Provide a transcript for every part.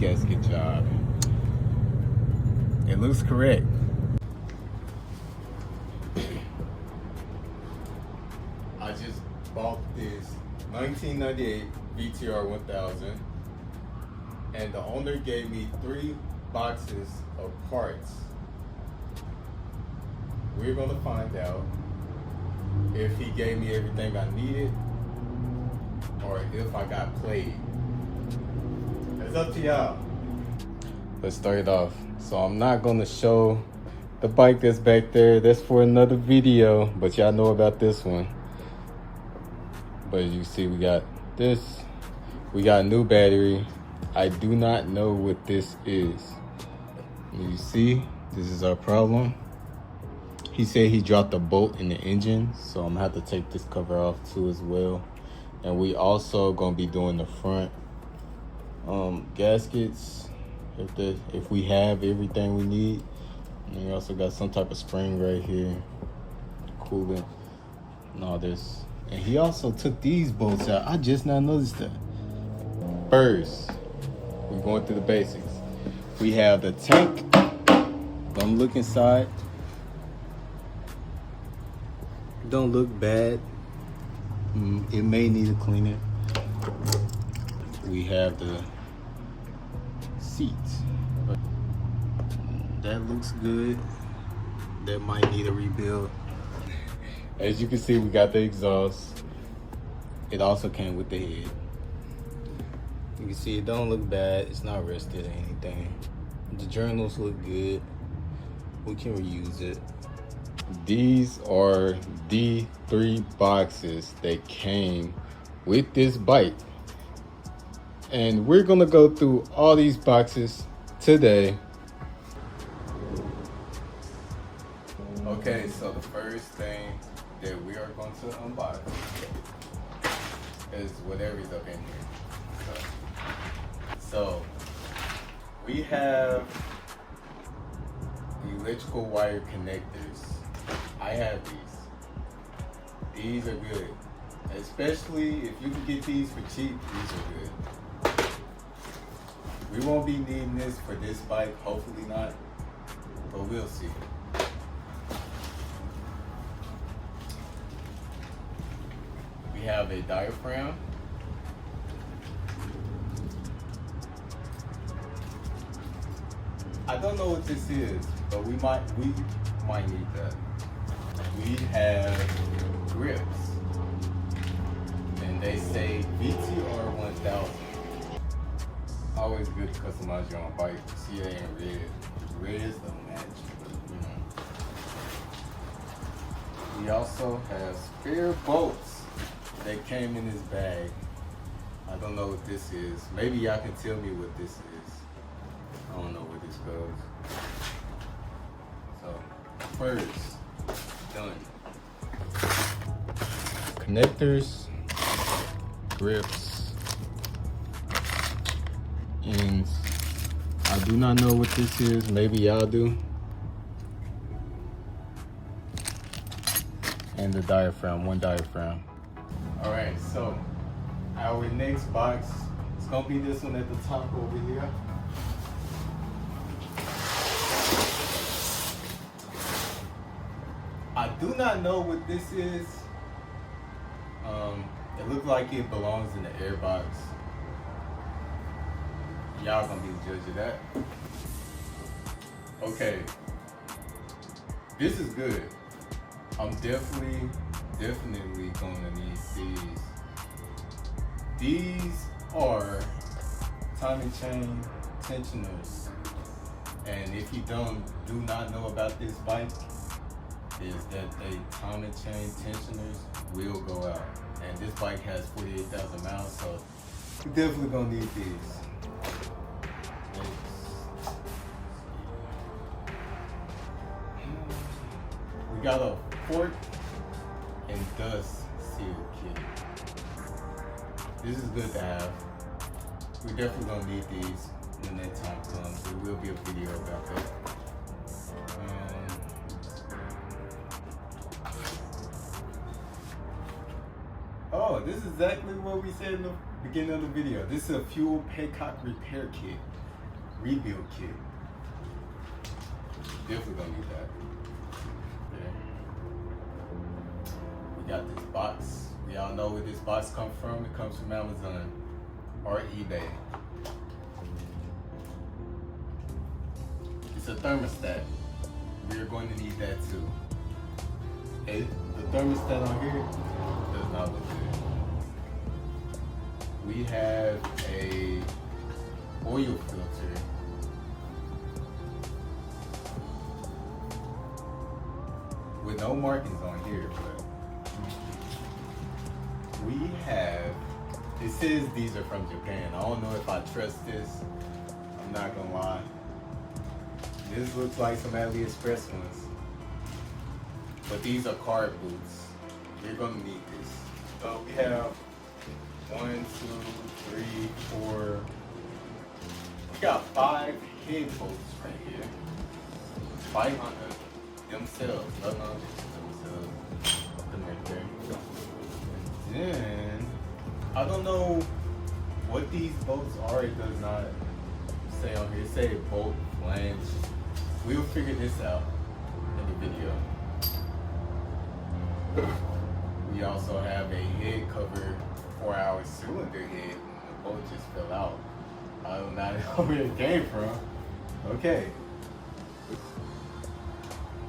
gasket job. It looks correct. I just bought this 1998 VTR1000, and the owner gave me 3 boxes of parts. We're gonna find out if he gave me everything I needed or if I got played. It's up to y'all. Let's start it off. So I'm not gonna show the bike that's back there. That's for another video, but y'all know about this one. But you see, we got this. We got a new battery. I do not know what this is. You see, this is our problem. He said he dropped a bolt in the engine, so I'm gonna have to take this cover off too as well. And we also gonna be doing the front gaskets if we have everything we need. And we also got some type of spring right here, coolant, and all this. And he also took these bolts out. I just now noticed that. First, we're going through the basics. We have the tank. Don't look inside. Don't look bad. It may need a cleaner. We have the seats. That looks good. That might need a rebuild. As you can see, we got the exhaust. It also came with the head. You can see it don't look bad. It's not rusted or anything. The journals look good. We can reuse it. These are the 3 boxes that came with this bike. And we're gonna go through all these boxes today. Okay, so the first thing that we are going to unbox is whatever is up in here. So we have electrical wire connectors. I have these. These are good. Especially if you can get these for cheap, these are good. We won't be needing this for this bike, hopefully not, but we'll see. We have a diaphragm. I don't know what this is, but we might need that. We have grips, and they say VTR1000. Always good to customize your own bike. See it in red. Red is the match, you know. We also have spare bolts that came in this bag. I don't know what this is. Maybe y'all can tell me what this is. I don't know where this goes. So, first, done. Connectors, grips, and I do not know what this is. Maybe y'all do. And the diaphragm, 1 diaphragm. All right, so our next box is gonna be this one at the top over here. I do not know what this is. It looks like it belongs in the air box. Y'all gonna be the judge of that. Okay, this is good. I'm definitely gonna need these. These are timing chain tensioners, and if you do not know about this bike, is that the timing chain tensioners will go out, and this bike has 48,000 miles, so you're definitely gonna need these. We got a fork and dust seal kit. This is good to have. We're definitely gonna need these when that time comes. There will be a video about that. Oh, this is exactly what we said in the beginning of the video. This is a fuel petcock repair kit. rebuild kit. Definitely gonna need that. Yeah. We got this box. We all know where this box comes from. It comes from Amazon or eBay. It's a thermostat. We're going to need that too. The thermostat on here does not look good. We have a oil filter. With no markings on here, but we have, it says these are from Japan. I don't know if I trust this. I'm not gonna lie. This looks like some AliExpress ones. But these are card boots. You're gonna need this. So we have 1, 2, 3, 4. We got 5 head bolts right here. 500 themselves. No, themselves. Them right there. Then I don't know what these bolts are. It does not say on here. It say bolt flange. We'll figure this out in the video. We also have a head cover for our cylinder head. The bolt just fell out. I don't know where it came from. Okay.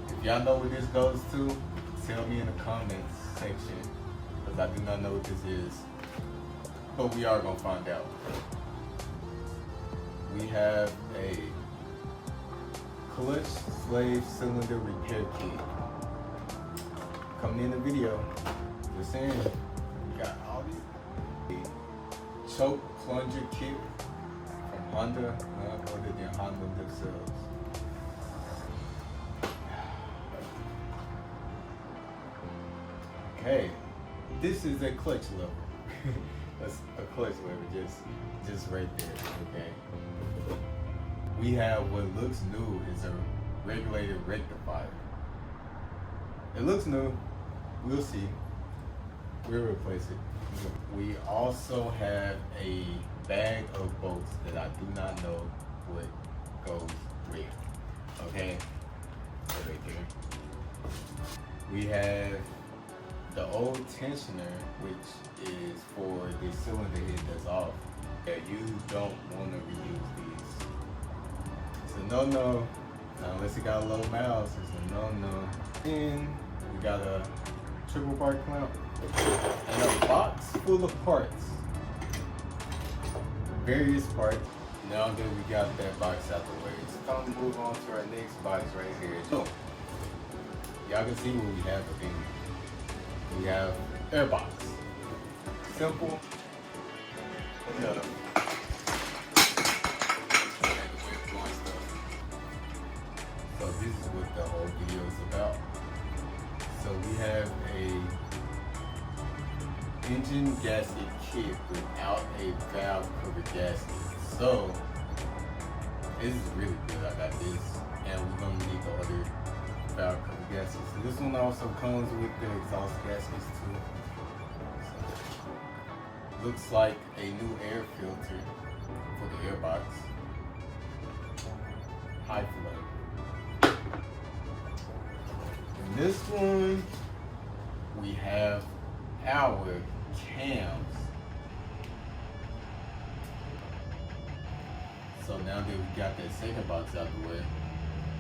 If y'all know where this goes to, tell me in the comments section, because I do not know what this is. But we are going to find out. We have a clutch slave cylinder repair kit. Coming in the video, just saying, we got all these. Choke plunger kit from Honda, none other than Honda themselves. Okay, this is a clutch lever. That's a clutch lever, just right there. Okay. We have what looks new is a regulated rectifier. It looks new. We'll see. We'll replace it. We also have a bag of bolts that I do not know what goes where. Okay? Right there. We have the old tensioner, which is for the cylinder head that's off. Yeah, you don't want to reuse these. It's a no-no. Unless it got low miles, it's a no-no. And we got a triple bar clamp and a box full of parts. Various parts. Now that we got that box out the way, it's time to move on to our next box right here. So, y'all can see what we have up in here. We have air box. Simple enough. So this is what the whole video is about. So we have a engine gasket kit without a valve cover gasket. So this is really good. I got this, and we're gonna need the other valve cover gaskets. So this one also comes with the exhaust gaskets too. So, looks like a new air filter for the air box. High flow. In this one, we have our cams. So now that we got that second box out the way,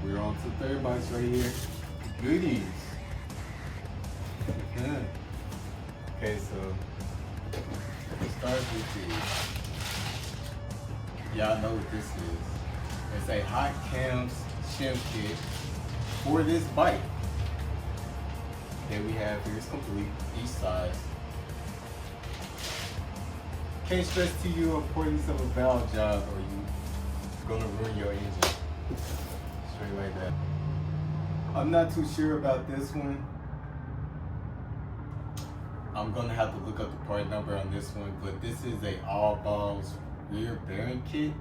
we're on to the third box right here. Goodies. Okay, so let's start with these. Y'all know what this is. It's a hot cams shim kit for this bike. That we have here is complete, each size. Can't stress to you the importance of a valve job or you gonna ruin your engine. Straight like that. I'm not too sure about this one. I'm gonna have to look up the part number on this one, but this is a all balls rear bearing kit.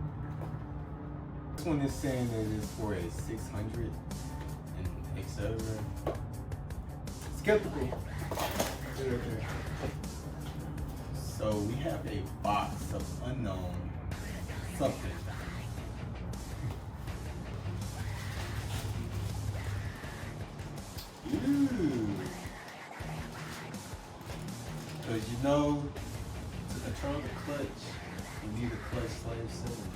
This one is saying that it's for a 600 and etc. Skeptical. So we have a box of unknown something. know to control the clutch, you need a clutch slave cylinder.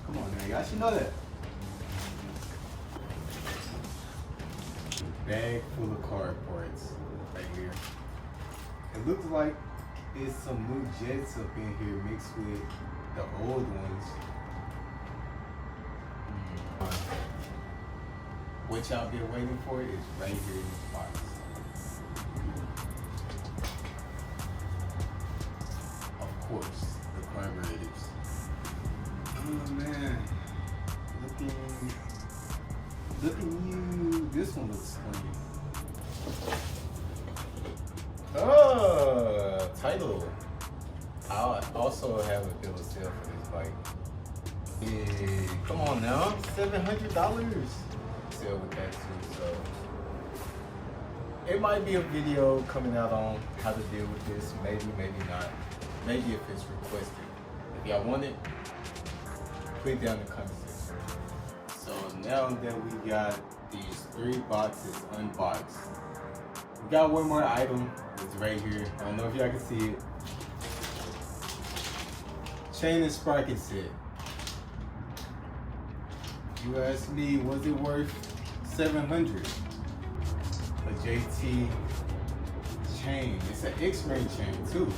Come on, man, y'all should know that. Bag full of car parts right here. It looks like it's some new jets up in here mixed with the old ones. What y'all been waiting for is right here in this box. Of course, the carburetors. Oh man, look at you. This one looks clean. Title. I also have a bill of sale for this bike. Yeah, come on now, $700. Sale with that too, so it might be a video coming out on how to deal with this. Maybe, maybe not. Maybe if it's requested. If y'all want it, put it down in the comment section. So now that we got these 3 boxes unboxed, we got one more item. It's right here. I don't know if y'all can see it. Chain and sprocket set. You asked me, was it worth $700? A JT chain. It's an X-ring chain too.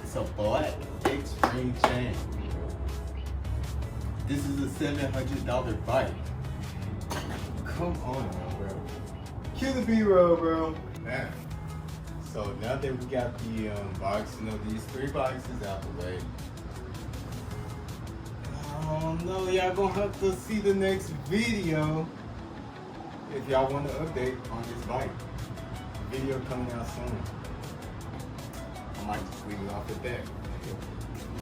It's a black X-ring chain. This is a $700 bike. Come on now, bro. Cue the B-roll, bro. Man. So now that we got the unboxing of these 3 boxes out the way, oh no, y'all gonna have to see the next video if y'all want an update on this bike. Video coming out soon. I might just leave it off at that.